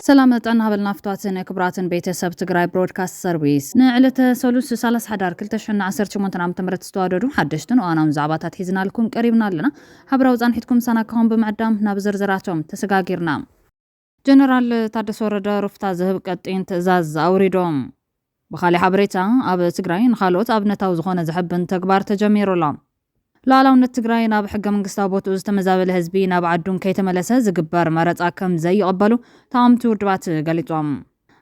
سلامت أنا هبلنا فتواتن كبراتن بيتسب تقراي برودكاست سيرفيس نعلة سولوس سالس حدار كلتشن عسر شمونتن عم تمرت استوادرو حدشتن وأنا مزعباتات حيزنا لكم قريبنا لنا حبراوز عن حيتكم سناكهم بمعدام نابزر زراتهم تسقاقيرنا جنرال تادس وردا رفتا زهب قطين تزاز أوريدوم بخالي حبريتا أب تقراي نخالوت أبنتاو زخونة زحبن تقبار تجميرو لام ላላውነት ትግራይ ናብ ሕገ መንግስታዊ ቦታኡ ዝተመዛበለ ህዝቢ ናብ ዓዱን ከይተመለሰ ዝግበር መረፃ ከም ዘይቀበሉ ታምቱ ውድባት ገሊጾም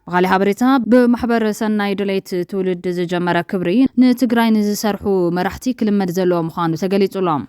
በኻሊ ሓበሬታ ብማሕበር ሰናይ ድሌት ትውልድ ዝጀመረ ክብሪ ንትግራይ ንዝሰርሑ መራሕቲ ክልመድ ዘለዎ ምዃኑ ተገሊጹሎም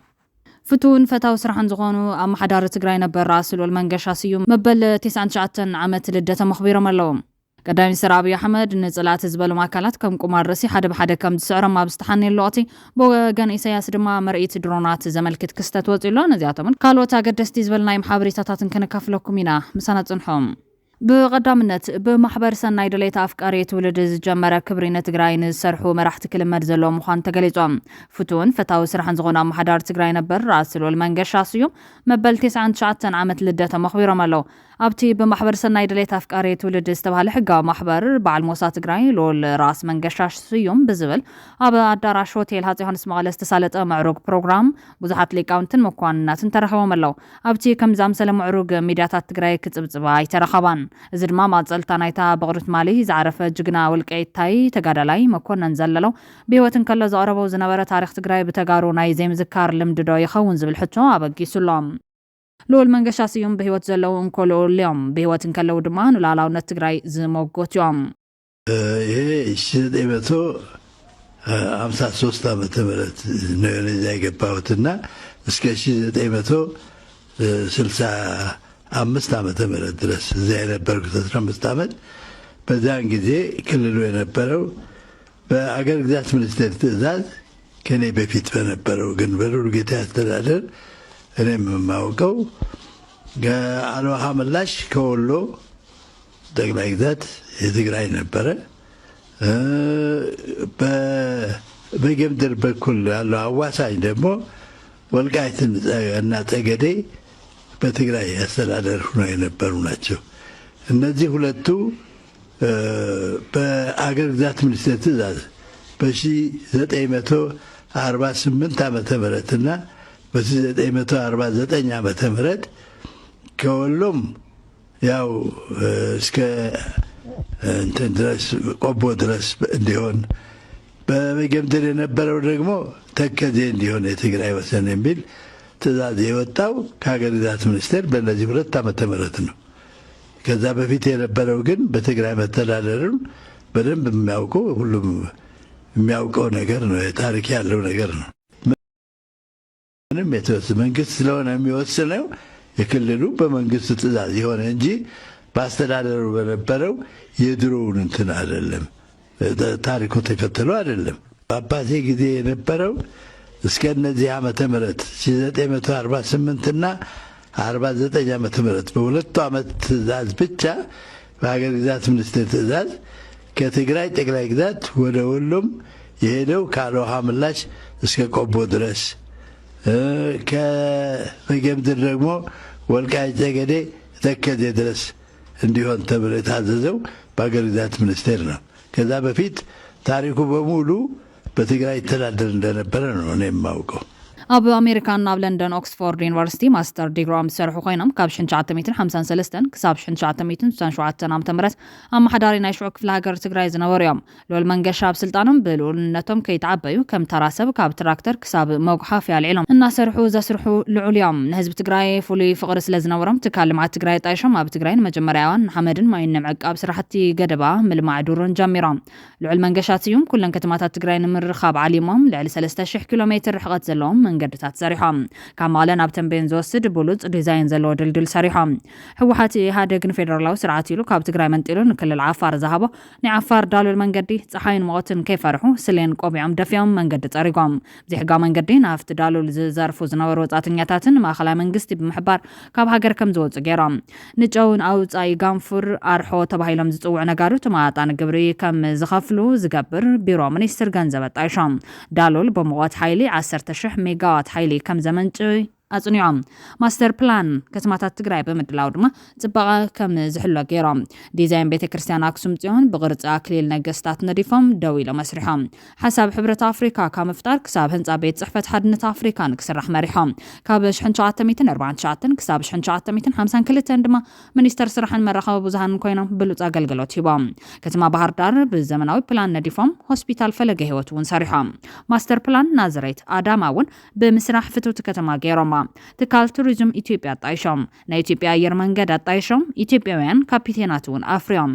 ፍቱን ፈታው ስራሕን ዝኾኑ ኣብ ማሕዳር ትግራይ ነበር ራስሉል መንገሻ ስዩም መበል 99 ዓመት ልደተ መኽቢሮም ኣለዎም قدام سر أبي أحمد نزلات زبالو ماكلات كم كمار رسي حد بحد كم تسعر ما بستحني اللوتي بوجان إسياس دما مرئيت درونات زمل كت كستات وزيلون زياتمن قالوا تاجر دستي زبال نايم حابري تاتن كنا كفلكم هنا مسنة تنحوم بقدامنت بمحبر سناي دليت أفكاري تولد جمرة كبرين تجراين سرحو مرحت كل مرزلو مخان تجليتهم فتون فتاو سرحن زغنا محدار تجراين بر راسلو المنجش شاسيو مبل 9 عامت لدته مخبير مالو أبتي بمحبر سناي دليت أفكاري تولد استوها حقا محبر بعد موسى تجراين لول راس منجش شاسيوم بزبل أبا الدراش هوتيل هاتي هنسمع الاستسالة معروق بروجرام بزحت لي كاونتن مكوانات ترخوا مالو أبتي كم زام سلام معروق ميدياتات تجراي كتبتباي ترخبان زد ما مازلتا نايتا بغرت مالي زعرف جغنا والقيتاي تغادلاي مكونن زللو بيوتن كله زقربو زنبره تاريخ تግራይ بتغارو ناي زي مذكار لمددو يخون زبل حچو ابغيسلوم لول منغشاسيوم بهوت زلو انكولو اليوم بهوتن كله دمان لالاونت تግራይ زموغوتيوم شديبتو 53 ዓመተ ምህረት ነው የገባሁትና እስከ 1960 5 ዓመተ ምህረት ድረስ እዚያ የነበርኩት 15 ዓመት በዛን ጊዜ ክልሉ የነበረው በአገር ግዛት ሚኒስቴር ትዕዛዝ ከኔ በፊት በነበረው ግን በሉልጌታ አስተዳደር እኔም የማውቀው አልዋሃ ምላሽ ከወሎ ጠቅላይ ግዛት የትግራይ ነበረ በጌምድር በኩል ያለው አዋሳኝ ደግሞ ወልቃይትን እና ጠገዴ በትግራይ አስተዳደር ሆነው የነበሩ ናቸው እነዚህ ሁለቱ በአገር ግዛት ሚኒስቴር ትዕዛዝ በ1948 ዓመተ ምህረትና በ1949 ዓመተ ምህረት ከወሎም ያው እስከ እንትን ድረስ ቆቦ ድረስ እንዲሆን በጌምድር የነበረው ደግሞ ተከዜ እንዲሆን የትግራይ ወሰን የሚል ትዕዛዝ የወጣው ከሀገር ግዛት ሚኒስቴር በእነዚህ 2 ዓመተ ምህረት ነው ከዛ በፊት የነበረው ግን በትግራይ መተዳደሩን በደንብ የሚያውቀው ሁሉም የሚያውቀው ነገር ነው ታሪክ ያለው ነገር ነው ምንም የተወሰነ መንግስት ስለሆነ የሚወስነው የክልሉ በመንግስት ትዕዛዝ የሆነ እንጂ በአስተዳደሩ በነበረው የድሮውን እንትን አይደለም ታሪኩ ተከትሎ አይደለም በአባቴ ጊዜ የነበረው እስከ እነዚህ ዓመተ ምህረት 1948 እና 49 ዓመተ ምህረት በሁለቱ ዓመት ትዕዛዝ ብቻ በሀገር ግዛት ሚኒስቴር ትዕዛዝ ከትግራይ ጠቅላይ ግዛት ወደ ወሎም የሄደው ከአልዋሃ ምላሽ እስከ ቆቦ ድረስ ከጌምድር ደግሞ ወልቃይት ጠገዴ ተከዜ ድረስ እንዲሆን ተብሎ የታዘዘው በሀገር ግዛት ሚኒስቴር ነው ከዛ በፊት ታሪኩ በሙሉ በትግራይ ተዳደር እንደነበረ ነው እኔ የማውቀው ኣብ ኣሜሪካን ናብ ለንደን ኦክስፎርድ ዩኒቨርሲቲ ማስተር ዲግሪኦም ዝሰርሑ ኮይኖም ካብ 1953 ክሳብ 1967 ዓመተ ምህረት ኣብ ማሕዳሪ ናይ ሽዑ ክፍለ ሃገር ትግራይ ዝነበሩ እዮም ልዑል መንገሻ ኣብ ስልጣኖም ብልዑልነቶም ከይተዓበዩ ከም ተራሰብ ካብ ትራክተር ክሳብ መጉሓፍ ያልዒሎም እናሰርሑ ዘስርሑ ልዑል እዮም ንህዝቢ ትግራይ ፍሉይ ፍቕሪ ስለ ዝነበሮም ትካል ልምዓት ትግራይ ጣይሾም ኣብ ትግራይ ንመጀመርያዋን ሓመድን ማይን ንምዕቃብ ስራሕቲ ገደባ ምልማዕ ዱርን ጀሚሮም ልዑል መንገሻ ስዩም ኩለን ከተማታት ትግራይ ንምርኻብ ዓሊሞም ልዕሊ 3000 ኪሎ ሜትር ርሕቀት ዘለዎም መንገድታት ሰሪሖም ካብ መቐለ ናብ ተንቤን ዝወስድ ብሉጽ ዲዛይን ዘለዎ ድልድል ሰሪሖም ህወሓት ኢህአዴግን ፌደራላዊ ስርዓት ኢሉ ካብ ትግራይ መንጢሉ ንክልል ዓፋር ዝሃቦ ናይ ዓፋር ዳሉል መንገዲ ፀሓይን ሙቐትን ከይፈርሑ ስሌን ቆቢዖም ደፊኦም መንገዲ ፀሪጎም ብዘይሕጋ መንገዲ ናፍቲ ዳሉል ዝዘርፉ ዝነበሩ ወፃተኛታትን ማእኸላይ መንግስቲ ብምሕባር ካብ ሃገር ከም ዝወፁ ገይሮም ንጨውን ኣውፃኢ ጋንፉር ኣርሖ ተባሂሎም ዝፅውዑ ነጋሩ ተማጣን ግብሪ ከም ዝኸፍሉ ዝገብር ቢሮ ሚኒስትር ገንዘብ ጣይሾም ዳሉል ብሙቐት ሓይሊ 10,000 ሜጋዋት ሓይሊ ከም ዘመንጭ ኣጽኒዖም ማስተር ፕላን ከተማታት ትግራይ በመድላው ድማ ጽባቐ ከም ዝሕሎ ገይሮም ዲዛይን ቤተክርስትያን ኣክሱም ጽዮን ብቅርጺ ኣክሊል ነገስታት ነዲፎም ደው ኢሎም መስሪሖም ሓሳብ ሕብረት ኣፍሪካ ካብ ምፍጣር ክሳብ ህንጻ ቤት ጽሕፈት ሓድነት ኣፍሪካ ንክስራሕ መሪሖም ካብ 1949 ክሳብ 1952 ድማ ሚኒስተር ስራሕን መራኸቢ ብዙሃን ኮይኖም ብሉጽ ኣገልግሎት ሂቦም ከተማ ባህር ዳር ብዘመናዊ ፕላን ነዲፎም ሆስፒታል ፈለገ ህይወት እውን ሰሪሖም ማስተር ፕላን ናዝሬት ኣዳማ እውን ብምስራሕ ፍትውቲ ከተማ ገይሮማ ትካል ቱሪዝም ኢትዮጵያ ኣጣይሾም ናይ ኢትዮጵያ ኣየር መንገድ ኣጣይሾም ኢትዮጵያውያን ካፒቴናት እውን ኣፍርዮም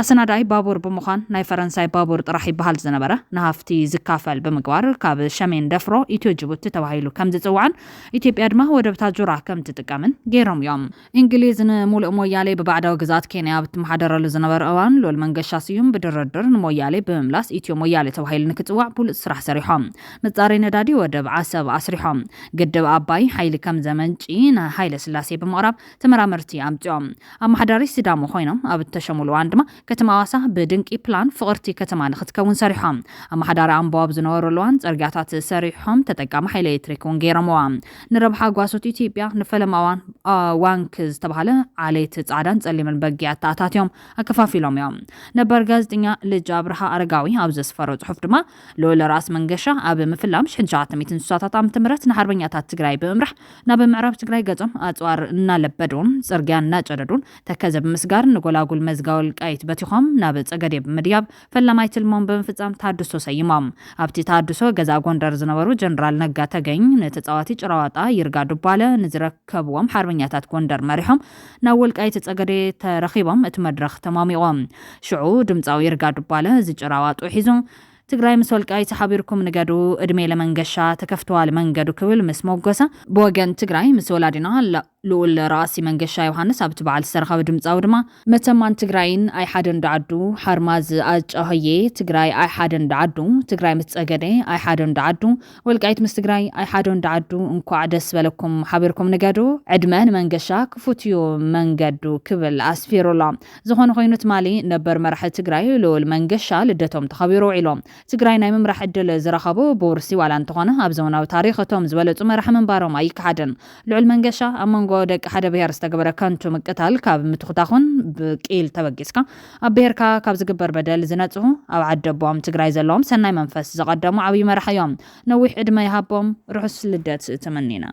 ኣሰናዳይ ባቡር ብምዃን ናይ ፈረንሳይ ባቡር ጥራሕ ይበሃል ዝነበረ ንሃፍቲ ዝካፈል ብምግባር ካብ ሸሜን ደፍሮ ኢትዮ ጅቡቲ ተባሂሉ ከም ዝጽዋዕን ኢትዮጵያ ድማ ወደብታ ጁራ ከም ትጥቀምን ገይሮም እዮም እንግሊዝ ንሙሉእ ሞያሌ ብባዕዳዊ ግዛት ኬንያ ብትመሓደረሉ ዝነበረ እዋን ሎል መንገሻ ስዩም ብድርድር ንሞያሌ ብምምላስ ኢትዮ ሞያሌ ተባሂሉ ንክጽዋዕ ብሉጽ ስራሕ ሰሪሖም ምጻሪ ነዳዲ ወደብ ዓሰብ ኣስሪሖም ግድብ ኣባይ ሓይሊ ከም ዘመንጪ ንሃይለ ስላሴ ብምቕራብ ተመራመርቲ ኣምጽኦም ኣመሓዳሪ ሲዳሞ ኮይኖም ኣብ ተሸሙሉ እዋን ድማ ከተማ ኣዋሳ ብድንቂ ፕላን ፍቕርቲ ከተማ ንኽትከውን ሰሪሖም ኣመሓዳሪ ኣምቦ ኣብ ዝነበረሉ እዋን ጽርግያታት ሰሪሖም ተጠቃሚ ሓይሊ ኤሌክትሪክ እውን ገይሮምዋ ንረብሓ ጓሶት ኢትዮጵያ ንፈለማ እዋን ዋንክ ዝተባሃለ ዓሌት ጻዕዳን ጸሊምን በጊያት ተኣታትዮም ኣከፋፊሎም እዮም ነበር ጋዜጠኛ ልጅ አብርሃ አረጋዊ ኣብ ዘስፈሮ ጽሑፍ ድማ ሎለ ራስ መንገሻ ኣብ ምፍላም 1960 ዓመተ ምህረት ንሓርበኛታት ትግራይ ብምምራሕ ናብ ምዕራብ ትግራይ ገጾም ኣጽዋር እናለበዱን ጽርግያ እናጨደዱን ተከዘብ ምስጋር ንጎላጉል መዝጋውል ቃይት በቲኾም ናብ ጸገዴ ብምድያብ ፈላማይ ትልሞም ብምፍጻም ታድሶ ሰይሞም ኣብቲ ታድሶ ገዛ ጎንደር ዝነበሩ ጀነራል ነጋ ተገኝ ነተጻዋቲ ጭራዋጣ ይርጋ ዱባለ ንዝረከብዎም ሓርበኛታት ጎንደር መሪሖም ናብ ወልቃይት ጸገዴ ተረኺቦም እቲ መድረኽ ተማሚቖም ሽዑ ድምጻዊ ይርጋ ዱባለ ዝጭራዋጡ ሒዙ ትግራይ ምስ ወልቃይት ሓቢርኩም ንገዱ እድሜ ለመንገሻ ተከፍተዋል መንገዱ ክብል ምስ ሞገሳ ብወገን ትግራይ ምስ ወላዲና ልኡል ራእሲ መንገሻ ዮሐንስ ኣብቲ በዓል ዝተረኸበ ድምጻዊ ድማ መተማን ትግራይን ኣይ ሓደ እንዳዓዱ ሓርማዝ ኣጫህዬ ትግራይ ኣይ ሓደ እንዳዓዱ ትግራይ ምስ ጸገዴ ኣይ ሓደ እንዳዓዱ ወልቃይት ምስ ትግራይ ኣይ ሓደ እንዳዓዱ እንኳዕ ደስ በለኩም ሓቢርኩም ንገዱ ዕድመ ንመንገሻ ክፉትዩ መንገዱ ክብል ኣስፊሩላ ዝኾነ ኮይኑ ትማሊ ነበር መራሒ ትግራይ ልኡል መንገሻ ልደቶም ተኸቢሩ ኢሎም ትግራይ ናይ ምምራሕ ዕድል ዝረኸቡ ቦርሲ ዋላ እንተኾነ ኣብ ዘመናዊ ታሪኽ እቶም ዝበለጹ መራሒ ምንባሮም ኣይከሓድን ልዑል መንገሻ ኣብ መንጎ ደቂ ሓደ ብሄር ዝተገበረ ከንቱ ምቅታል ካብ ምትኹታኹን ብቂል ተበጊስካ ኣብ ብሄርካ ካብ ዝግበር በደል ዝነጽሁ ኣብ ዓደቦም ትግራይ ዘለዎም ሰናይ መንፈስ ዘቐደሙ ዓብዪ መራሒ እዮም ነዊሕ ዕድመ ይሃቦም ርሑስ ልደት ተመኒና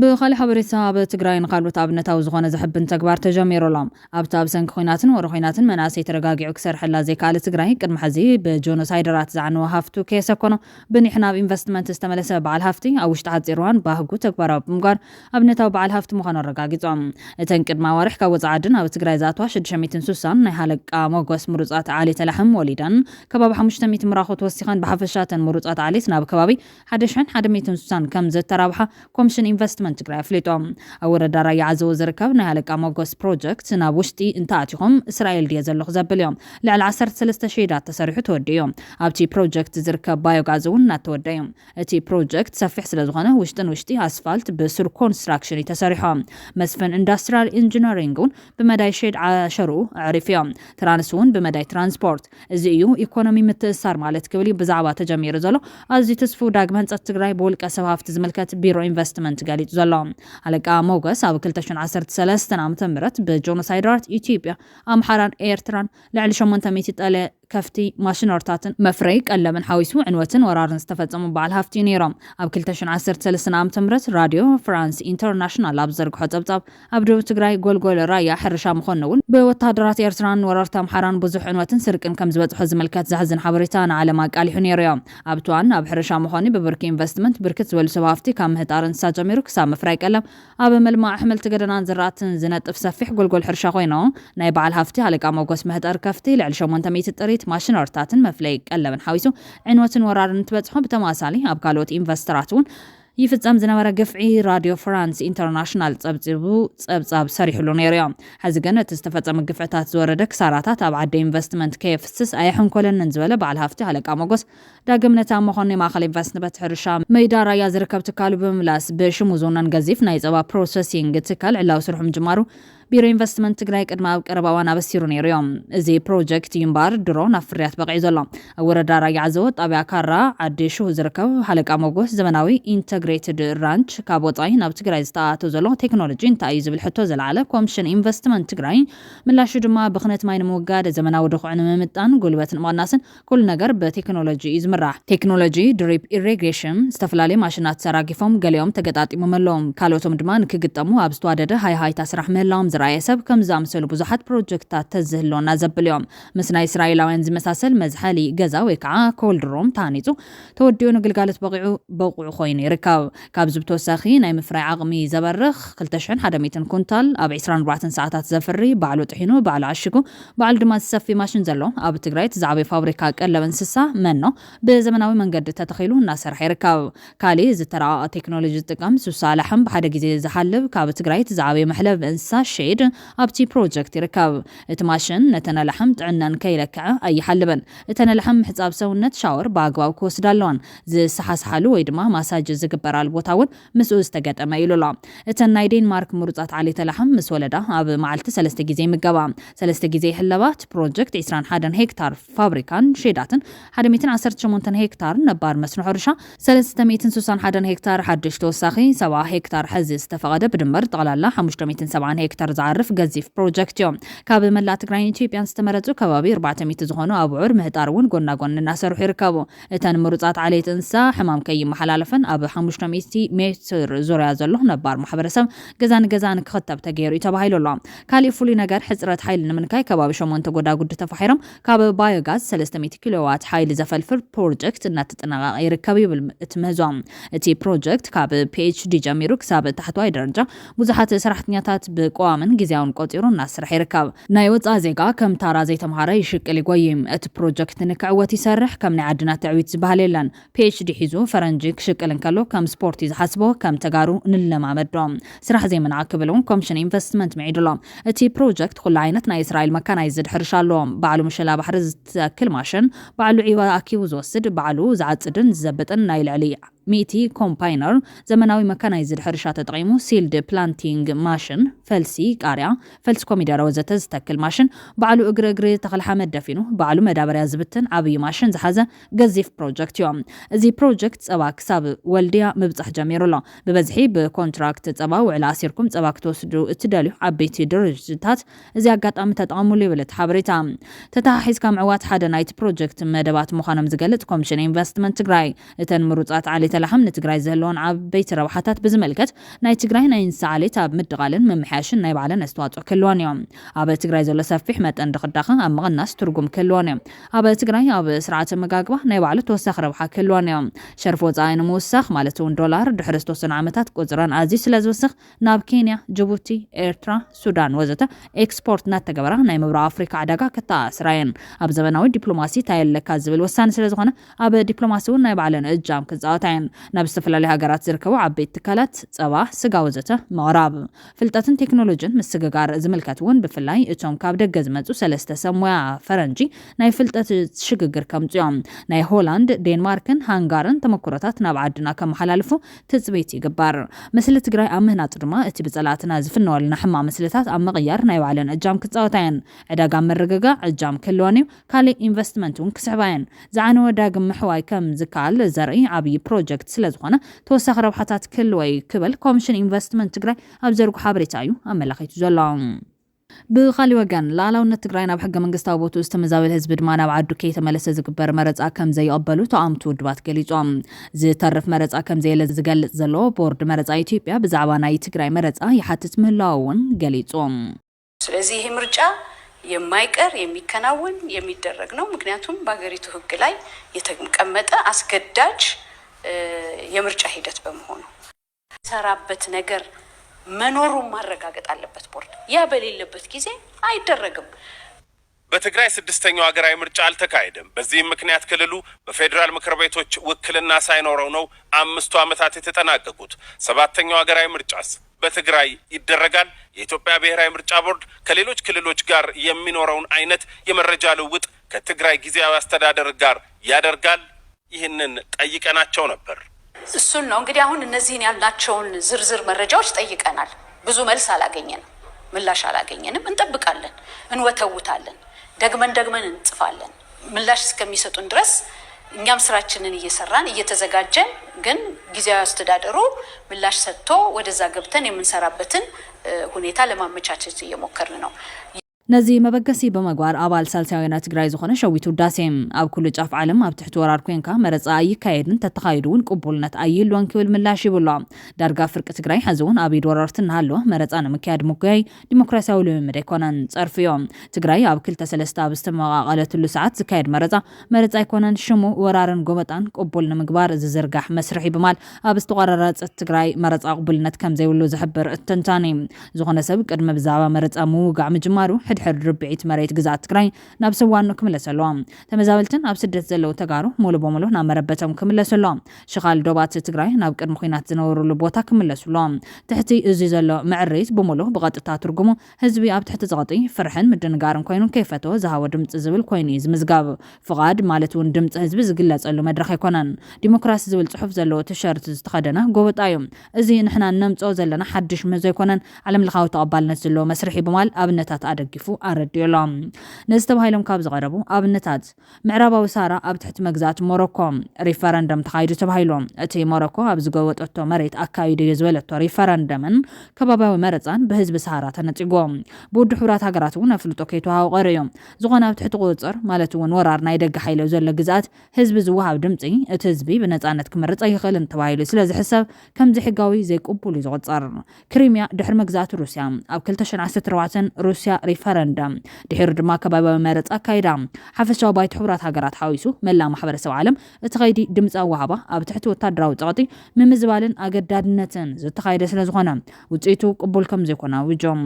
ብኻሊ ሓበሬታ ኣብ ትግራይ ንኻልኦት ኣብነታዊ ዝኾነ ዝሕብን ተግባር ተጀሚሩሎም ኣብቲ ኣብ ሰንኪ ኩናትን ወረ ኩናትን መናእሰይ ተረጋጊዑ ክሰርሕላ ዘይከኣለ ትግራይ ቅድሚ ሕዚ ብጆኖሳይደራት ዝዓነወ ሃፍቱ ከየሰኮኖ ብኒሕ ናብ ኢንቨስትመንት ዝተመለሰ በዓል ሃፍቲ ኣብ ውሽጢ ሓፂር እዋን ባህጉ ተግባራዊ ብምግባር ኣብነታዊ በዓል ሃፍቲ ምዃኑ ኣረጋጊጾም እተን ቅድማ ወርሕ ካብ ወፃኢ ዓድን ኣብ ትግራይ ዝኣትዋ 660 ናይ ሃለቃ ሞጎስ ምሩፃት ዓሌት ተላሕም ወሊዳን ከባቢ 500 ምራኹ ተወሲኸን ብሓፈሻተን ምሩፃት ዓሌት ናብ ከባቢ 1160 ከም ዘተራብሓ ኮሚሽን ኢንቨስትመንት ትግራይ ኣፍሊጦም ኣብ ወረዳ ራያ ዓዘቦ ዝርከብ ናይ ሃለቃ ሞጎስ ፕሮጀክት ናብ ውሽጢ እንተኣቲኹም እስራኤል ድየ ዘለኹ ዘብል እዮም ልዕሊ 13 ሸይዳት ተሰሪሑ ተወዲኡ ኣብቲ ፕሮጀክት ዝርከብ ባዮጋዝ እውን እናተወደዩ እቲ ፕሮጀክት ሰፊሕ ስለ ዝኾነ ውሽጥን ውሽጢ ኣስፋልት ብስሩ ኮንስትራክሽን ተሰሪሖም መስፍን ኢንዱስትሪያል ኢንጂነሪንግ እውን ብመዳይ ሼድ ዓሸሩ ኣዕሪፍዮም ትራንስ እውን ብመዳይ ትራንስፖርት እዚ እዩ ኢኮኖሚ ምትእስሳር ማለት ክብል ብዛዕባ ተጀሚሩ ዘሎ ኣዝዩ ተስፉ ዳግመ ህንፀት ትግራይ ብውልቀ ሰብ ሃፍቲ ዝምልከት ቢሮ ኢንቨስትመንት ገሊጹ ዘሎ ሃለቃ ሞጎስ ኣብ 2013 ዓመተ ምህረት ብጆኖሳይደራት ኢትዮጵያ ኣምሓራን ኤርትራን ልዕሊ 800 ጠለ ከፍቲ ማሽነርታትን መፍረይ ቀለምን ሓዊሱ ዕንወትን ወራርን ዝተፈጸሙ በዓል ሃፍቲ ነይሮም ኣብ 2013 ዓመተ ምህረት ራድዮ ፍራንስ ኢንተርናሽናል ኣብ ዘርግሖ ጸብጻብ ኣብ ደቡብ ትግራይ ጎልጎል ራያ ሕርሻ ምኾኑ እውን ብወታደራት ኤርትራን ወራርቲ ኣምሓራን ብዙሕ ዕንወትን ስርቅን ከም ዝበጽሖ ዝምልከት ዝሕዝን ሓበሬታ ንዓለም ኣቃሊሑ ነይሩ እዮም ኣብ ትዋን ኣብ ሕርሻ ምኾኑ ብብርኪ ኢንቨስትመንት ብርክት ዝበሉ ሰብ ሃፍቲ ካብ ምህጣር እንስሳ ጀሚሩ ክሳብ ምፍራይ ቀለም ኣብ መልማዕ ኣሕምልቲ ገደናን ዝራእትን ዝነጥፍ ሰፊሕ ጎልጎል ሕርሻ ኮይኑ ናይ በዓል ሃፍቲ ሃለቃ ሞጎስ ምህጣር ከፍቲ ልዕሊ 800 ጥሪት ማሽነርታትን መፍለይ ቀለብን ሓዊሱ ዕንወትን ወራርን ትበጽሖ ብተማሳሊ ኣብ ካልኦት ኢንቨስተራት እውን ይፍጸም ዝነበረ ግፍዒ ራድዮ ፍራንስ ኢንተርናሽናል ጸብጻብ ሰሪሕሉ ነይሩ እዮም ሕዚ ግን እቲ ዝተፈጸመ ግፍዕታት ዝወረደ ክሳራታት ኣብ ዓዲ ኢንቨስትመንት ከየፍስስ ኣየሕንኮለንን ዝበለ በዓል ሃፍቲ ሃለቃ ሞጎስ ዳግም ነታ መኾኑ ማእኸል ኢንቨስትመንት ሕርሻ መይዳ ራያ ዝርከብ ትካሉ ብምምላስ ብሽሙ ዞናን ገዚፍ ናይ ጸባ ፕሮሰሲንግ ትካል ዕላዊ ስርሑ ምጅማሩ ቢሮ ኢንቨስትመንት ትግራይ ቅድማ ኣብ ቀረባዋን ኣበሲሩ ነይሩ እዮም እዚ ፕሮጀክት ይምባር ድሮን ኣፍርያት በቂዕ ዘሎ ወረዳ ራያ ዓዘቦ ጣብያ ካራ ዓዲሹ ዝርከብ ሓለቃ ሞጎስ ዘመናዊ ኢንተግሬትድ ራንች ካብ ወፃኢ ናብ ትግራይ ዝተኣቶ ዘሎ ቴክኖሎጂ እንታይ እዩ ዝብል ሕቶ ዘለዓለ ኮሚሽን ኢንቨስትመንት ትግራይ ምላሹ ድማ ብኽነት ማይ ንምውጋድ ዘመናዊ ድኹዕ ንምምጣን ጉልበትን ምቕናስን ኩሉ ነገር በቴክኖሎጂ ይዝምራሕ ቴክኖሎጂ ድሪፕ ኢሪጌሽን ዝተፈላለዩ ማሽናት ተራጊፎም ገሊኦም ተገጣጢሞም ኣለዎም ካልኦቶም ድማ ንክግጠሙ ኣብ ዝተዋደደ ሃይሃይታ ስራሕ ምህላዎም ዝረኣየ ሰብ ከም ዝኣምሰሉ ብዙሓት ፕሮጀክታት ተዝህልዎና ዘብል እዮም ምስ ናይ እስራኤላውያን ዝመሳሰል መዝሐሊ ገዛ ወይ ከዓ ኮልድሮም ታኒፁ ተወዲኡ ንግልጋሎት በቂዑ ኮይኑ ይርከብ ካብ ዝብተወሳኺ ናይ ምፍራይ ዓቕሚ ዘበርኽ 2100 ኩንታል ኣብ 24 ሰዓታት ዘፍሪ ባዕሉ ጥሒኑ ባዕሉ ዓሽጉ ባዕሉ ድማ ዝሰፊ ማሽን ዘሎ ኣብ ትግራይ ተዛዕበ ፋብሪካ ቀለብ እንስሳ መኖ ብዘመናዊ መንገዲ ተተኺሉ እናሰርሐ ይርከብ ካሊእ ዝተረቐቐ ቴክኖሎጂ ዝጥቀም ሱሳ ላሕም ብሓደ ግዜ ዝሓልብ ካብ ትግራይ ተዛዕበ መሕለብ እንስሳ ሼድ ኣብቲ ፕሮጀክት ይርከብ እቲ ማሽን ነተን ላሕም ጥዕናን ከይለክዐ ኣይሓልበን እተን ላሕም ሕፃብ ሰውነት ሻወር ብኣግባብ ክወስዳ ኣለዋን ዝሰሓስሓሉ ወይ ድማ ማሳጅ ዝግበራሉ ቦታ እውን ምስኡ ዝተገጠመ ኢሉሎ እተን ናይ ዴንማርክ ምሩፃት ዓሌተ ላሕም ምስ ወለዳ ኣብ መዓልቲ 3 ግዜ ይምገባ 3 ግዜ ይሕለባት ፕሮጀክት 21 ሄክታር ፋብሪካን ሼዳትን 118 ሄክታር ነባር መስኖ ሕርሻ 361 ሄክታር ሓድሽ ተወሳኺ 70 ሄክታር ሕዚ ዝተፈቐደ ብድምር ጠቕላላ 570 ሄክታር ዝዓርፍ ገዚፍ ፕሮጀክት እዮም ካብ መላእ ትግራይን ኢትዮጵያን ዝተመረፁ ከባቢ 400 ዝኾኑ ኣብዑር ምህጣር እውን ጎና ጎኒ እናሰርሑ ይርከቡ እተን ምሩፃት ዓሌት እንስሳ ሕማም ከይመሓላለፈን ኣብ 500 ሜትር ዙርያ ዘሎ ነባር ማሕበረሰብ ገዛ ንገዛ ንክኽተብ ተገይሩ እዩ ተባሂሉ ኣሎ ካሊእ ፍሉይ ነገር ሕፅረት ሓይሊ ንምንካይ ከባቢ 8 ጎዳጉዲ ተፋሒሮም ካብ ባዮጋዝ 300 ኪሎዋት ሓይሊ ዘፈልፍል ፕሮጀክት እናተጠናቐቀ ይርከብ ይብል እቲ ምህዞም እቲ ፕሮጀክት ካብ PhD ጀሚሩ ክሳብ ታሕተዋይ ደረጃ ብዙሓት ሰራሕተኛታት ብቋምን ግዚያውን ቆፂሩ እናስራሕ ይርከብ ናይ ወፃኢ ዜጋ ከም ታራ ዘይተምሃረ ይሽቅል ይጎይም እቲ ፕሮጀክት ንክዕወት ይሰርሕ ከም ናይ ዓድና ትዕዊት ዝበሃል የለን PhD ሒዙ ፈረንጂ ክሽቅል እንከሎ ከም ስፖርት ዝሓስቦ ከም ተጋሩ ንለማመዶም ስራሕ ዘይመንዓ ክብል እውን ኮሚሽን ኢንቨስትመንት መዒድሎ እቲ ፕሮጀክት ኩሉ ዓይነት ናይ እስራኤል መካናይ ዝድሕርሻ ኣለዎም ባዕሉ ምሸላ ባሕሪ ዝተክል ማሽን ባዕሉ ዒባ ኣኪቡ ዝወስድ ባዕሉ ዝዓፅድን ዝዘብጥን ናይ ልዕሊ ሚቲ ኮምፓይነር ዘመናዊ መካናይዝድ ሕርሻ ተጠቂሙ ሲልድ ፕላንቲንግ ማሽን ፈልሲ ቃርያ ፈልሲ ኮሚደረ ወዘተ ዝተክል ማሽን ባዕሉ እግሪ ተኽል ሓመድ ደፊኑ ባዕሉ መዳበርያ ዝብትን ዓብይ ማሽን ዝሓዘ ገዚፍ ፕሮጀክት እዮም እዚ ፕሮጀክት ጸባ ክሳብ ወልድያ ምብጻሕ ጀሚሩሎ በበዝሒ ብኮንትራክት ጸባ ውዕላ ኣሲርኩም ጸባ ክትወስዱ እትደልዩ ዓበይቲ ድርጅታት እዚ አጋጣሚ ተጠቅሙሉ ይብለት ሓበሬታ ተታሒዝካ ምዕዋት ሓደ ናይቲ ፕሮጀክት መደባት ምዃኖም ዝገልጽ ኮሚሽን ኢንቨስትመንት ትግራይ እተን ምሩጻት ዓሌት ለሐም ንትግራይ ዘለውን ዓበይቲ ረብሓታት ብዝመልከት ናይ ትግራይ ናይ እንስሳዓሌት ኣብ ምድቃልን መምሕያሽን ናይ ባዕለን ኣስተዋጽኦ ክህልወን እዮም ኣብ ትግራይ ዘሎ ሰፊሕ መጠን ድኽዳኸ ኣብ መቐናስ ትርጉም ክህልወን እዮም ኣብ ትግራይ ኣብ ስርዓተ መጋግባ ናይ ባዕሉ ተወሳኺ ረብሓ ክህልወን እዮም ሸርፍ ወፃኢ ንምውሳኽ ማለት እውን ዶላር ድሕሪ ዝተወሰኑ ዓመታት ቁፅረን ኣዝዩ ስለ ዝውስኽ ናብ ኬንያ ጅቡቲ ኤርትራ ሱዳን ወዘተ ኤክስፖርት እናተገበራ ናይ ምብራቕ ኣፍሪካ ዕዳጋ ከተኣስራየን ኣብ ዘመናዊ ዲፕሎማሲ ታየለካ ዝብል ወሳኒ ስለ ዝኾነ ኣብ ዲፕሎማሲ እውን ናይ ባዕለን እጃም ክፃወታየን ናብ ዝተፈላለዩ ሃገራት ዝርከቡ ዓበይቲ ትካላት ጸባ ስጋ ወዘተ ምቕራብ ፍልጠትን ቴክኖሎጂን ምስግጋር ዝምልከት እውን ብፍላይ እቶም ካብ ደገ ዝመጹ ሰለስተ ሰሙያ ፈረንጂ ናይ ፍልጠት ሽግግር ከምጽዮም ናይ ሆላንድ ዴንማርክን ሃንጋርን ተመክሮታት ናብ ዓድና ከመሓላልፉ ትጽቢት ይግበር ምስሊ ትግራይ ኣብ ምህናጽ ድማ እቲ ብጸላትና ዝፍነወልና ሕማቅ ምስልታት ኣብ ምቕያር ናይ ባዕለን እጃም ክጻወታየን ዕዳጋ ምርግጋዕ እጃም ክህልወን እዩ ካሊእ ኢንቨስትመንት እውን ክስዕባየን ዝዓነወ ዳግም ምሕዋይ ከም ዝከኣል ዘርኢ ዓብይ ፕሮጀክት ስለዝኾነ ተወሳኺ ረብሓታት ክህልወይ ክብል ኮሚሽን ኢንቨስትመንት ትግራይ ኣብ ዘርጉ ሓበሬታ እዩ ኣመላኺቱ ዘሎ ብኻሊ ወገን ላዕላውነት ትግራይ ናብ ሕገ መንግስታዊ ቦትኡ ዝተመዛበለ ህዝቢ ድማ ናብ ዓዱ ከይተመለሰ ዝግበር መረፃ ከም ዘይቀበሉ ተኣምቱ ውድባት ገሊፆም ዝተርፍ መረፃ ከም ዘየለ ዝገልጽ ዘሎ ቦርድ መረፃ ኢትዮጵያ ብዛዕባ ናይ ትግራይ መረፃ ይሓትት ምህላውን ገሊፆም ስለዚህ ይህ ምርጫ የማይቀር የሚከናወን የሚደረግ ነው ምክንያቱም በአገሪቱ ህግ ላይ የተቀመጠ አስገዳጅ የምርጫ ሂደት በመሆኑ ሰራበት ነገር መኖሩን ማረጋገጥ አለበት ቦርድ ያ በሌለበት ጊዜ አይደረግም በትግራይ ስድስተኛው ሀገራዊ ምርጫ አልተካሄደም በዚህም ምክንያት ክልሉ በፌደራል ምክር ቤቶች ውክልና ሳይኖረው ነው 5 ዓመታት የተጠናቀቁት ሰባተኛው ሀገራዊ ምርጫስ በትግራይ ይደረጋል የኢትዮጵያ ብሔራዊ ምርጫ ቦርድ ከሌሎች ክልሎች ጋር የሚኖረውን አይነት የመረጃ ልውውጥ ከትግራይ ጊዜያዊ አስተዳደር ጋር ያደርጋል ይህንን ጠይቀናቸው ነበር እሱን ነው እንግዲህ አሁን እነዚህን ያላቸውን ዝርዝር መረጃዎች ጠይቀናል ብዙ መልስ አላገኘንም ምላሽ አላገኘንም። እንጠብቃለን፣ እንወተውታለን፣ ደግመን እንጽፋለን። ምላሽ እስከሚሰጡን ድረስ እኛም ስራችንን እየሰራን እየተዘጋጀን ግን ጊዜያዊ አስተዳደሩ ምላሽ ሰጥቶ ወደዛ ገብተን የምንሰራበትን ሁኔታ ለማመቻቸት እየሞከርን ነው። ነዚ መበገሲ በመግባር አባል ሳልሳዊና ትግራይ ዝኾነ ሸዊት ውዳሴም ኣብ ኩሉ ጫፍ ዓለም ኣብ ትሕቲ ወራር ኮንካ መረፃ ኣይካየድን ተተኻይዱን ቅቡልነት ኣይልዎን ክብል ምላሽ ይብሎ ዳርጋ ፍርቂ ትግራይ ሕዚውን ኣብ ኢድ ወረርቲ እናሃለወ መረፃ ንምክያድ ሙጋይ ዲሞክራሲያዊ ልምምድ ኣይኮነን ፀርፍዮም ትግራይ ኣብ 2-3 ኣብ ዝተመቓቐለትሉ ሰዓት ዝካየድ መረፃ ኣይኮነን ሽሙ ወራርን ጎበጣን ቅቡል ንምግባር ዝዝርጋሕ መስርሒ በማል ኣብ ዝተቆራረፀ ትግራይ መረፃ ቅቡልነት ከም ዘይብሉ ዝሕብር እትንታኒ ዝኾነ ሰብ ቅድመ ብዛዕባ መረፃ ምውጋዕ ምጅማሩ ሕድ ርብዒት መሬት ግዛት ትግራይ ናብ ስዋኑ ክምለሰሎም ተመዛበልትን ኣብ ስደት ዘለው ተጋሩ ሙሉ በሙሉ ናብ መረበቶም ክምለሰሎም ሽኻል ዶባት ትግራይ ናብ ቅድሚ ኩናት ዝነበሩሉ ቦታ ክምለሰሎም ትሕቲ እዚ ዘሎ ምዕሪት በሙሉ ብቐጥታ ትርጉሙ ህዝቢ ኣብ ትሕቲ ዝቐጢ ፍርሕን ምድንጋርን ኮይኑ ከይፈተወ ዝሃቦ ድምፂ ዝብል ኮይኑ ዝምዝጋብ ፍቓድ ማለት እውን ድምፂ ህዝቢ ዝግለጸሉ መድረኽ ኣይኮነን ዲሞክራሲ ዝብል ጽሑፍ ዘለዎ ቲሸርት ዝተኸደነ ጎበጣ እዩ እዚ ንሕና ነምጾ ዘለና ሓድሽ መዞ ኣይኮነን ዓለም ለኻዊ ተቐባልነት ዘለዎ መስርሒ በማል ኣብነታት ኣደጊፉ ኣረድዮሎም ነዝተባሂሎም ካብ ዝቐረቡ ኣብነታት ምዕራባዊ ሳራ ኣብ ትሕቲ መግዛት ሞሮኮ ሪፈረንደም ተኻይዱ ተባሂሎም እቲ ሞሮኮ ኣብ ዝገወጠቶ መሬት ኣካይዱ ዝበለቶ ሪፈረንደምን ከባባዊ መረፃን ብህዝቢ ሳራ ተነፂጎም ብውድ ሕብራት ሃገራት እውን ኣፍልጦ ከይተዋሃቡ ቀርዮም ዝኾነ ኣብ ትሕቲ ቁፅር ማለት እውን ወራር ናይ ደገ ሓይሎ ዘሎ ግዛት ህዝቢ ዝወሃብ ድምፂ እቲ ህዝቢ ብነፃነት ክመርፅ ይኽእልን ተባሂሉ ስለዝሕሰብ ከምዚ ሕጋዊ ዘይቅቡል እዩ ዝቑፀር ክሪምያ ድሕሪ መግዛት ሩስያ ኣብ 2014 ሩስያ ሪፈረንደም ድሕሪ ድማ ከባባዊ መረፃ ኣካይዳ ሓፈሻዊ ባይቶ ሕብራት ሃገራት ሓዊሱ መላ ማሕበረሰብ ዓለም እቲ ኸይዲ ድምፂ ኣዋሃባ ኣብ ትሕቲ ወታደራዊ ፀቕጢ ምምዝባልን ኣገዳድነትን ዝተኻየደ ስለ ዝኾነ ውፅኢቱ ቅቡል ከም ዘይኮነ ኣውጆም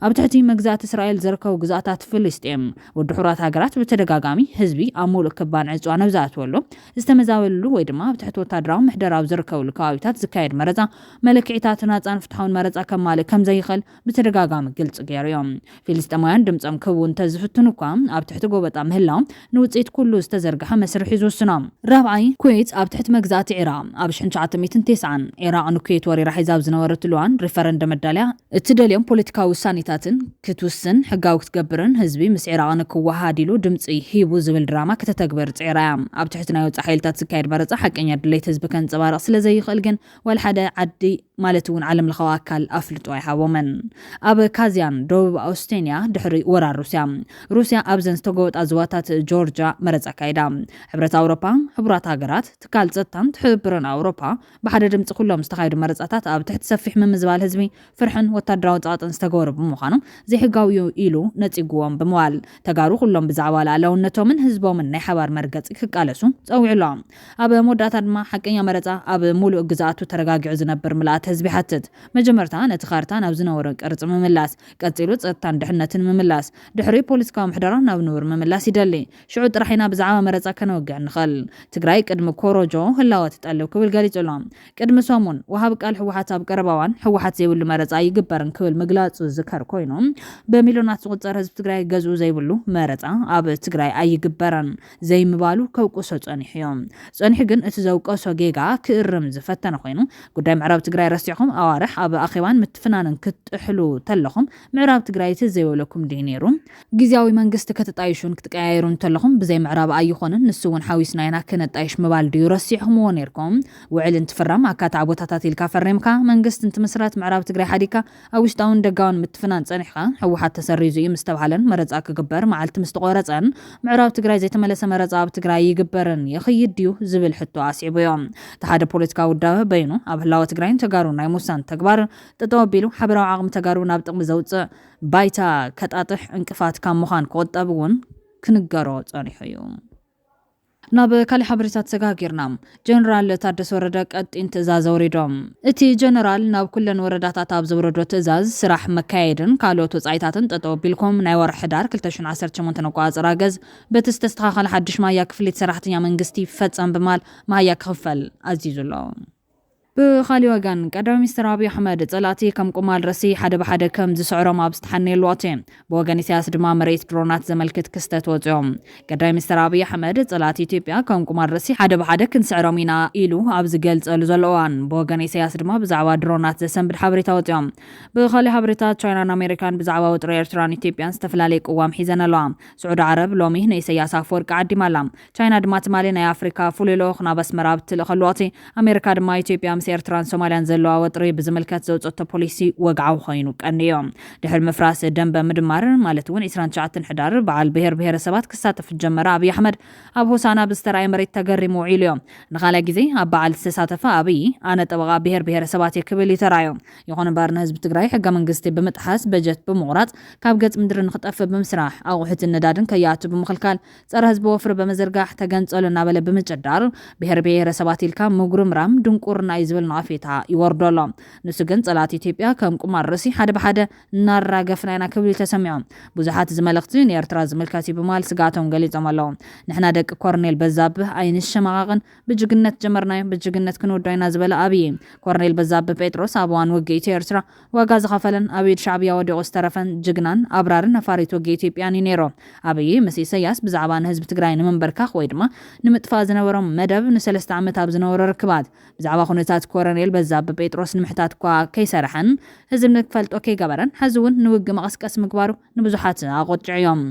ኣብ ትሕቲ መግዛት እስራኤል ዝርከቡ ግዛታት ፍልስጤም ውድ ሕብራት ሃገራት ብተደጋጋሚ ህዝቢ ኣብ ሙሉእ ክባን ዕፅዋን ኣብ ዝኣትወሉ ዝተመዛበልሉ ወይ ድማ ኣብ ትሕቲ ወታደራዊ ምሕደራ ኣብ ዝርከብሉ ከባቢታት ዝካየድ መረፃ መለክዒታት ናፃን ፍትሓውን መረፃ ከማልእ ከም ዘይኽእል ብተደጋጋሚ ግልፂ ገይሩ እዮም ፍልስጤማውያን ድምፆም ክቡ እንተዝፍትኑ እኳ ኣብ ትሕቲ ጎበጣ ምህላው ንውፅኢት ኩሉ ዝተዘርግሐ መስርሒ ዝውስኖም ራብዓይ ኩዌት ኣብ ትሕቲ መግዛእቲ ኢራቅ ኣብ 1990 ኢራቅ ንኩዌት ወሪራ ሒዛ ኣብ ዝነበረትሉ እዋን ሪፈረንደም መዳልያ እቲ ደልዮም ፖለቲካዊ ውሳኔታትን ክትውስን ሕጋዊ ክትገብርን ህዝቢ ምስ ኢራቅ ንክወሃድ ኢሉ ድምፂ ሂቡ ዝብል ድራማ ከተተግበር ፂራ ኣብ ትሕቲ ናይ ወፃኢ ሓይልታት ዝካየድ መረፃ ሓቀኛ ድሌት ህዝቢ ከንፀባርቕ ስለዘይኽእል ግን ወላ ሓደ ዓዲ ማለት እውን ዓለም ለኻዊ ኣካል ኣፍልጦ ኣይሃቦምን ኣብ ካዚያን ደቡብ ኣውስቴንያ ድሕሪ ወራር ሩስያ ኣብዘን ዝተጎወጣ ዝዋታት ጆርጅያ መረፃ ካይዳ ሕብረት ኣውሮፓ ሕቡራት ሃገራት ትካል ፀጥታን ትሕብርን ኣውሮፓ ብሓደ ድምፂ ኩሎም ዝተኻየዱ መረፃታት ኣብ ትሕቲ ሰፊሕ ምምዝባል ህዝቢ ፍርሕን ወታደራዊ ፀቕጥን ዝተገበሩ ብምዃኑ ዘይሕጋዊ ኢሉ ነፂግዎም ብምዋል ተጋሩ ኩሎም ብዛዕባ ላዕለውነቶምን ህዝቦምን ናይ ሓባር መርገፂ ክቃለሱ ፀዊዕሎም ኣብ መወዳእታ ድማ ሓቀኛ መረፃ ኣብ ሙሉእ ግዛኣቱ ተረጋጊዑ ዝነብር ምልኣት ህዝቢ ሓትት መጀመርታ ነቲ ካርታ ናብ ዝነበረ ቅርፂ ምምላስ ቀፂሉ ፀጥታን ድሕነትን ምምላስ ድሕሪ ፖለቲካዊ ምሕደራ ናብ ንቡር ምምላስ ይደሊ ሽዑ ጥራሕና ብዛዕባ መረፃ ከነወግዕ ንኽእል ትግራይ ቅድሚ ኮሮጆ ህላወት ጠልብ ክብል ገሊጹሎም ቅድሚ ሰሙን ወሃብ ቃል ሕወሓት ኣብ ቀረባዋን ሕወሓት ዘይብሉ መረፃ ይግበርን ክብል ምግላፁ ዝከር ኮይኑ በሚልዮናት ዝቁፀር ህዝቢ ትግራይ ገዝኡ ዘይብሉ መረፃ ኣብ ትግራይ ኣይግበረን ዘይምባሉ ከውቅሶ ፀኒሑ እዮም ፀኒሑ ግን እቲ ዘውቀሶ ጌጋ ክእርም ዝፈተነ ኮይኑ ጉዳይ ምዕራብ ትግራይ ረሲዕኹም ኣዋርሕ ኣብ ኣኼባን ምትፍናንን ክትጥሕሉ ተለኹም ምዕራብ ትግራይ እቲ ዘይበለኩም ዲ ነይሩ ጊዜያዊ መንግስቲ ከተጣይሹን ክትቀያየሩን ተለኹም ብዘይ ምዕራብ ኣይኾንን ንሱ እውን ሓዊስና ኢና ከነጣይሽ ምባል ድዩ ረሲዕኹምዎ ነርኩም ውዕል እንትፍረም ኣካታ ቦታታት ኢልካ ፈሪምካ መንግስቲ እንትምስራት ምዕራብ ትግራይ ሓዲካ ኣብ ውሽጣውን ደጋውን ምትፍናን ፀኒሕካ ሕወሓት ተሰሪዙ እዩ ምስ ተባሃለን መረፃ ክግበር መዓልቲ ምስ ተቆረፀን ምዕራብ ትግራይ ዘይተመለሰ መረፃ ኣብ ትግራይ ይግበርን ይኽይድ ድዩ ዝብል ሕቶ ኣስዒቡ እዮም ተሓደ ፖለቲካዊ ውዳበ በይኑ ኣብ ህላወ ትግራይን ተጋሩ ናይ ሙሳን ተግባር ጠጠው ኣቢሉ ሓበራዊ ዓቕሚ ተጋሩ ናብ ጥቕሚ ዘውፅእ ባይታ ከጣጥሕ እንቅፋት ካብ ምዃን ክቆጠብ እውን ክንገሮ ፀኒሑ እዩ ናብ ካሊእ ሓበሬታት ተሰጋጊርና ጀነራል ታደሰ ወረደ ቀጢን ትእዛዝ ኣውሪዶም እቲ ጀነራል ናብ ኩለን ወረዳታት ኣብ ዘውረዶ ትእዛዝ ስራሕ መካየድን ካልኦት ወፃኢታትን ጠጠው ኣቢልኩም ናይ ወርሒ ሕዳር 2018 ኣቆፃፅራ ገዝ በቲ ዝተስተኻኸለ ሓድሽ ማያ ክፍሊት ሰራሕተኛ መንግስቲ ይፈፀም ብማል ማያ ክኽፈል ኣዚዙ ኣሎ بخالي وغان قدام مستر أبي أحمد صلاتي كم قمال رسي حدا بحدا كم زسعره ما بستحني الواتين بوغاني سياس دما مريت درونات زملكت كستت وزيوم قدام مستر أبي أحمد صلاتي تيبيا كم قمال رسي حدا بحدا كن سعره مينا إلو أبز قلت الزلوان بوغاني سياس دما بزعوا درونات زسن بالحبريتا وزيوم بخالي حبريتا تشاينا أمريكان بزعوا وطرير تراني تيبيان استفلاليك قوام حيزان اللوام سعود عرب لومي هني سياسة فورك عدي مالام تشاينا دما تمالي نا أفريكا فوليلو خنا بس مراب تلخلواتي أمريكا دما تيبيا ኤርትራን ሶማሊያን ዘለዋ ወጥሪ ብዝመልከት ዘውጽቶ ፖሊሲ ወግዓው ኮይኑ ቀንዮም ድሕር መፍራስ ደንበ ምድማር ማለት እውን 29 ሕዳር በዓል ብሔረሰባት ክሳተፍ ጀመረ አብይ አሕመድ ኣብ ሆሳና ብስተራይ መሬት ተገሪሙ ዒልዮም ንኻለ ግዜ ኣብ በዓል ዝተሳተፈ አብይ ኣነ ጠበቃ ብሔረሰባት የክብል ይተራዮ ይኹን ባርነ ህዝብ ትግራይ ሕገ መንግስቲ ብምጥሓስ በጀት ብምቑራጽ ካብ ገጽ ምድሪ ንኽጠፍ ብምስራሕ ኣቑሑት ነዳድን ከያቱ ብምኽልካል ጸረ ህዝብ ወፍሪ በመዘርጋሕ ተገንጸሉ እናበለ ብምጭዳር ብሔረሰባት ኢልካ ምጉርምራም ድንቁርና ይዝብል ናፊታ ይወርዶሎ ንሱ ግን ጸላት ኢትዮጵያ ከም ቁማር ርሲ ሓደ በሓደ እናራገፍናይና ክብል ተሰሚዖም ብዙሓት ዝመልእኽቲ ንኤርትራ ዝምልከት ብማል ስጋቶም ገሊጾም ኣለዉ ንሕና ደቂ ኮርኔል በዛብህ ኣይንሸማቓቕን ብጅግነት ጀመርናዮ ብጅግነት ክንወዳይና ዝበለ አብይ ኮርኔል በዛብህ ጴጥሮስ ኣብ እዋን ውግእ ኤርትራ ዋጋ ዝኸፈለን ኣብ ኢድ ሻዕብያ ወዲቑ ዝተረፈን ጅግናን ኣብራርን ነፋሪት ውግእ ኢትዮጵያን ነይሩ አብይ ምስ ኢሳያስ ብዛዕባ ንህዝቢ ትግራይ ንምንበርካኽ ወይ ድማ ንምጥፋእ ዝነበሮም መደብ ንሰለስተ ዓመት ኣብ ዝነበረ ርክባት ብዛዕባ ኩነታት ኮረኔል በዛብህ ጴጥሮስ ንምሕታት እኳ ከይሰርሐን ህዝብ ንክፈልጦ ከይገበረን ሕዚ እውን ንውግእ መቐስቀስ ምግባሩ ንብዙሓት ኣቆጭዕዮም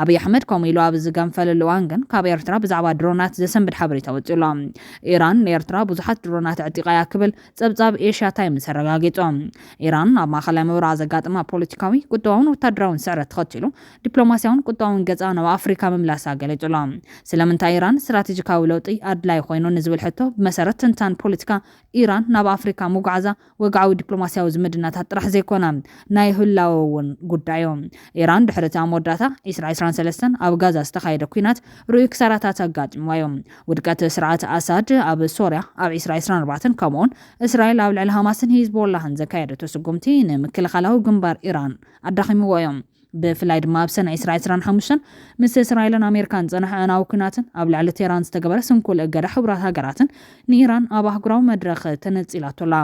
አብይ አሕመድ ከምኡ ኢሉ ኣብ ዝገንፈለሉ እዋን ግን ካብ ኤርትራ ብዛዕባ ድሮናት ዘሰንብድ ሓበሬታ ወፂሉ ኢራን ንኤርትራ ብዙሓት ድሮናት ዕጢቃያ ክብል ጸብጻብ ኤሽያ ታይምስ ኣረጋጊጾም ኢራን ኣብ ማእኸላይ ምብራቕ ዘጋጥማ ፖለቲካዊ ቁጠባውን ወታደራውን ስዕረት ተኸቲሉ ዲፕሎማስያውን ቁጠባውን ገጻ ናብ ኣፍሪካ ምምላሳ ገሊጹሎ ስለምንታይ ኢራን ስትራቴጂካዊ ለውጢ ኣድላይ ኮይኑ ንዝብል ሕቶ ብመሰረት ትንታን ፖለቲካ ኢራን ናብ ኣፍሪካ ሙጓዓዛ ወግዓዊ ዲፕሎማስያዊ ዝምድናታት ጥራሕ ዘይኮነ ናይ ህላወ እውን ጉዳዩ ኢራን ድሕሪ እቲ መወዳእታ 2023 ኣብ ጋዛ ዝተኻየደ ኩናት ርኡይ ክሳራታት ኣጋጢምዋዮም ውድቀት ስርዓት ኣሳድ ኣብ ሶርያ ኣብ 2024 ከምኡውን እስራኤል ኣብ ልዕሊ ሃማስን ሂዝቦላህን ዘካየደቶ ስጉምቲ ንምክልኻላዊ ግንባር ኢራን ኣዳኺምዎዮም ብፍላይ ድማ ኣብ ሰነ 2025 ምስ እስራኤልን ኣሜሪካን ጸንሐ ዕናዊ ኩናትን ኣብ ልዕሊ ቴህራን ዝተገበረ ስንኩል እገዳ ሕብራት ሃገራትን ንኢራን ኣብ ኣህጉራዊ መድረኽ ተነጺላቶላ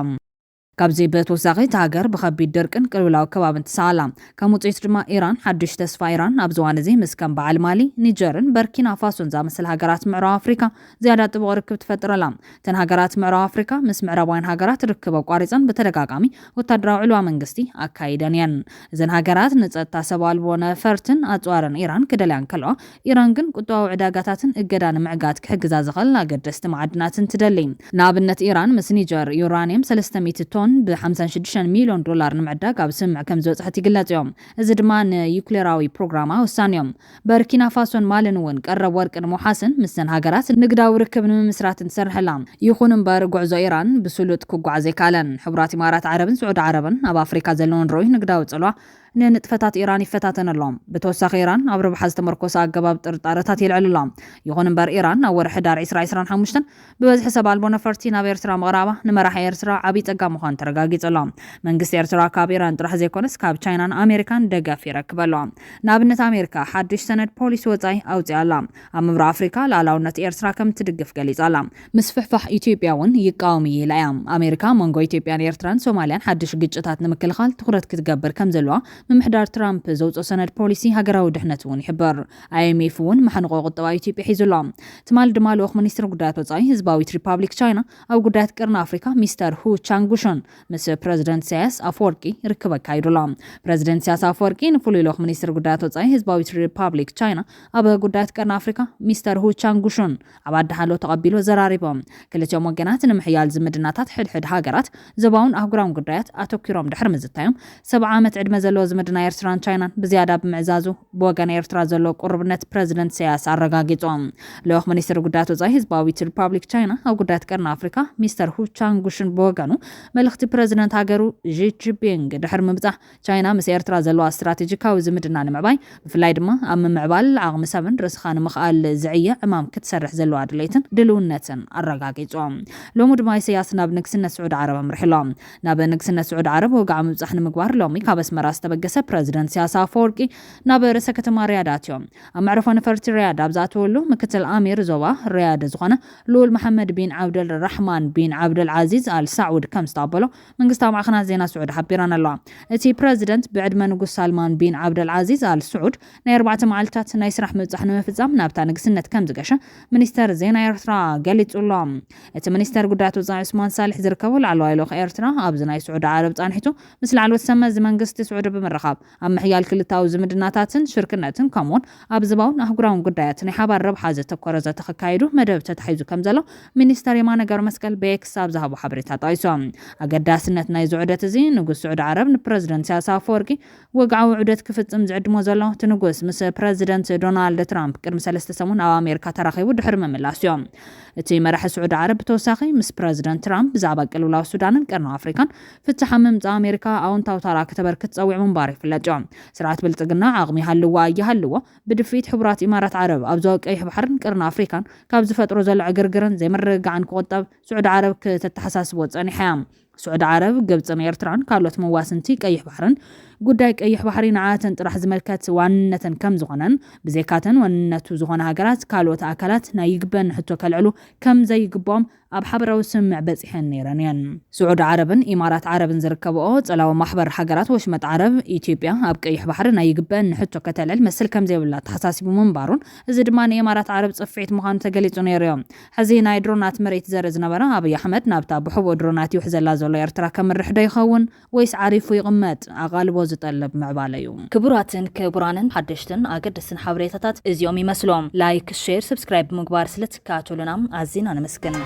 ካብዚ በተወሳኺ ሃገር ብኸቢድ ድርቅን ቅልውላዊ ከባብን ተሳኣላ ከም ውፅኢት ድማ ኢራን ሓድሽ ተስፋ ኢራን ኣብ ዝዋን እዚ ምስ ከም በዓል ማሊ ኒጀርን በርኪና ፋሶን ዝኣመሰለ ሃገራት ምዕራብ ኣፍሪካ ዝያዳ ጥቡቕ ርክብ ትፈጥረላ ተን ሃገራት ምዕራብ ኣፍሪካ ምስ ምዕራባውያን ሃገራት ርክብ ኣቋሪፀን ብተደጋጋሚ ወታደራዊ ዕልዋ መንግስቲ ኣካይደን እየን እዘን ሃገራት ንፀጥታ ሰብ ኣልቦ ነፈርትን ኣፅዋርን ኢራን ክደልያን ከለዋ ኢራን ግን ቁጠባዊ ዕዳጋታትን እገዳ ንምዕጋት ክሕግዛ ዝኽእል ኣገደስቲ ማዕድናትን ትደሊ ንኣብነት ኢራን ምስ ኒጀር ዩራኒየም 300 ቶን ብ56 ሚሊዮን ዶላር ንምዕዳግ ኣብ ስምዕ ከም ዝወፅሐት ይግለጽ እዮም እዚ ድማ ንዩክሌራዊ ፕሮግራማ ወሳንዮም በርኪና ፋሶን ማልን እውን ቀረብ ወርቂ ንምሓስን ምስን ሃገራት ንግዳዊ ርክብ ንምምስራትን ትሰርሕላ ይኹን እምበር ጉዕዞ ኢራን ብስሉጥ ክጓዓዝ ኣይከኣለን ሕቡራት ኢማራት ዓረብን ስዑድ ዓረብን ኣብ ኣፍሪካ ዘለዎን ርኡይ ንግዳዊ ጽልዋ ንንጥፈታት ኢራን ይፈታተነሎም ብተወሳኺ ኢራን ኣብ ርብሓ ዝተመርኮሰ ኣገባብ ጥርጣረታት ይልዕልሎም ይኹን እምበር ኢራን ኣብ ወርሒ ዳር 2025 ብበዝሒ ሰብ ኣልቦ ነፈርቲ ናብ ኤርትራ ምቕራባ ንመራሒ ኤርትራ ዓብይ ፀጋም ምዃኑ ተረጋጊጹሎ መንግስቲ ኤርትራ ካብ ኢራን ጥራሕ ዘይኮነስ ካብ ቻይናን ኣሜሪካን ደገፍ ይረክበሎ ንኣብነት ኣሜሪካ ሓድሽ ሰነድ ፖሊሲ ወፃኢ ኣውፅኣ ኣላ ኣብ ምብራቕ ኣፍሪካ ላዕላውነት ኤርትራ ከም ትድግፍ ገሊጻ ኣላ ምስ ፍሕፋሕ ኢትዮጵያ እውን ይቃወም ኢላ እያ ኣሜሪካ መንጎ ኢትዮጵያን ኤርትራን ሶማልያን ሓድሽ ግጭታት ንምክልኻል ትኩረት ክትገብር ከም ዘለዋ ምምሕዳር ትራምፕ ዘውፅኦ ሰነድ ፖሊሲ ሃገራዊ ድሕነት እውን ይሕበር IMF እውን መሓንቆ ቁጠባ ኢትዮጵያ ሒዙሎ ትማል ድማ ልኡኽ ሚኒስትር ጉዳያት ወፃኢ ህዝባዊት ሪፓብሊክ ቻይና ኣብ ጉዳያት ቅርኒ ኣፍሪካ ሚስተር ሁ ቻንጉሾን ምስ ፕረዚደንት ኢሳያስ ኣፈወርቂ ርክብ ኣካይዱሎ ፕረዚደንት ኢሳያስ ኣፈወርቂ ንፍሉይ ልኡኽ ሚኒስትር ጉዳያት ወፃኢ ህዝባዊት ሪፓብሊክ ቻይና ኣብ ጉዳያት ቅርኒ ኣፍሪካ ሚስተር ሁ ቻንጉሾን ኣብ ኣዳሓሎ ተቐቢሉ ዘራሪቦም ክልቲኦም ወገናት ንምሕያል ዝምድናታት ሕድሕድ ሃገራት ዞባውን ኣህጉራውን ጉዳያት ኣተኪሮም ድሕሪ ምዝታዮም 70 ዓመት ዕድመ ዘለዎ ዝምድና ኤርትራን ቻይናን ብዝያዳ ብምዕዛዙ ብወገን ኤርትራ ዘሎ ቁርብነት ፕረዚደንት ኢሳያስ ኣረጋጊጾም ልኡኽ ሚኒስትር ጉዳያት ወፃኢ ህዝባዊት ሪፓብሊክ ቻይና ኣብ ጉዳያት ቅርኒ ኣፍሪካ ሚስተር ሁ ቻንጉሽን ብወገኑ መልእኽቲ ፕረዚደንት ሃገሩ ዢ ጂንፒንግ ድሕሪ ምብፃሕ ቻይና ምስ ኤርትራ ዘለዋ ስትራቴጂካዊ ዝምድና ንምዕባይ ብፍላይ ድማ ኣብ ምምዕባል ዓቕሚ ሰብን ርስኻ ንምኽኣል ዝዕየ ዕማም ክትሰርሕ ዘለዋ ድሌትን ድልውነትን ኣረጋጊጾም ሎሚ ድማ ኢሳያስ ናብ ንግስነት ስዑድ ዓረብ ኣምርሒሎም ናብ ንግስነት ስዑድ ዓረብ ወግዓዊ ምብፃሕ ንምግባር ሎሚ ካብ ኣስመራ ዝተበገ ለገሰ ፕሬዚደንት ኢሳያስ አፈወርቂ ናብ ርእሰ ከተማ ሪያድ ኣትዮም ኣብ መዕረፎ ነፈርቲ ሪያድ ኣብ ዝኣተወሉ ምክትል ኣሚር ዞባ ሪያድ ዝኾነ ልኡል መሐመድ ቢን ዓብደል ራሕማን ቢን ዓብደል ዓዚዝ አል ሳዑድ ከም ዝተቀበሎ መንግስታዊ ማዕኸናት ዜና ስዑድ ሓቢራን ኣለዋ እቲ ፕሬዚደንት ብዕድመ ንጉስ ሳልማን ቢን ዓብደል ዓዚዝ አል ስዑድ ናይ 4 መዓልታት ናይ ስራሕ ምብፃሕ ንምፍፃም ናብታ ንግስነት ከም ዝገሸ ሚኒስተር ዜና ኤርትራ ገሊጹሎም እቲ ሚኒስተር ጉዳያት ወፃኢ ዑስማን ሳልሕ ዝርከቡ ላዕለዋይ ልኡኽ ኤርትራ ኣብዚ ናይ ስዑድ ዓረብ ጻንሒቱ ምስ ላዕለዎት ሰመዝ መንግስቲ ስዑድ ብምርኻብ ኣብ ምሕያል ክልታዊ ዝምድናታትን ሽርክነትን ከምኡውን ኣብ ዝባውን ኣህጉራውን ጉዳያት ናይ ሓባር ረብሓ ዘተኮረ ዘተኻይዱ መደብ ተታሒዙ ከም ዘሎ ሚኒስተር የማነ ገብረ መስቀል በኤክስ ኣብ ዝሃቦ ሓበሬታ ጠቂሶም ኣገዳስነት ናይ ዝዑደት እዚ ንጉስ ስዑድ ዓረብ ንፕሬዚደንት ኢሳያስ አፈወርቂ ወግዓዊ ዑደት ክፍጽም ዝዕድሞ ዘሎ እቲ ንጉስ ምስ ፕሬዚደንት ዶናልድ ትራምፕ ቅድሚ 3 ሰሙን ኣብ ኣሜሪካ ተራኺቡ ድሕሪ ምምላስ እዮም እቲ መራሒ ስዑድ ዓረብ ተወሳኺ ምስ ፕሬዚደንት ትራምፕ ብዛዕባ ቅልውላው ሱዳንን ቀረናው ኣፍሪካን ፍትሕ ምምፃእ ኣሜሪካ ኣዎንታዊ ታራ ከተበርክት ፀዊዑ ምንባር ይፍለጥ እዮም ስርዓት ብልጽግና ዓቕሚ ሃልዋ ይሃልዎ ብድፊት ሕቡራት ኢማራት ዓረብ ኣብ ዞባ ቀይሕ ባሕርን ቀረናው ኣፍሪካን ካብ ዝፈጥሮ ዘሎ ዕግርግርን ዘይምርግጋዕን ክቆጠብ ስዑድ ዓረብ ከተተሓሳስቦ ጸኒሓ سعود عرب جبتنا إيرتران كارلوت مواسنتي كيح بحرن ጉዳይ ቀይሕ ባህሪ ንዓተን ጥራሕ ዝመልከት ዋንነተን ከም ዝኾነን ብዘይካተን ዋንነቱ ዝኾነ ሃገራት ካልኦት ኣካላት ናይ ይግበን ሕቶ ከልዕሉ ከም ዘይግቦም ኣብ ሓበራዊ ስምዕ በፂሐን ነይረን እየን ስዑድ ዓረብን ኢማራት ዓረብን ዝርከብኦ ጸላዊ ማሕበር ሃገራት ወሽመጥ ዓረብ ኢትዮጵያ ኣብ ቀይሕ ባህሪ ናይ ይግበን ሕቶ ከተልዕል መስል ከም ዘይብላ ተሓሳሲቡ ምንባሩን እዚ ድማ ንኢማራት ዓረብ ጽፍዒት ምዃኑ ተገሊጹ ነይሩ እዮም ሕዚ ናይ ድሮናት መሬት ዘርኢ ዝነበረ ኣብይ ኣሕመድ ናብታ ብሕቡእ ድሮናት ይውሕዘላ ዘሎ ኤርትራ ከምርሕ ዶ ይኸውን ወይስ ዓሪፉ ይቕመጥ ኣቓልቦ ዝጠልብ ምዕባለ እዩ ክቡራትን ክቡራንን ሓደሽትን ኣገደስን ሓበሬታታት እዚኦም ይመስሎም ላይክ ሼር ሰብስክራይብ ምግባር ስለትካተሉና ኣዝና ነመስግን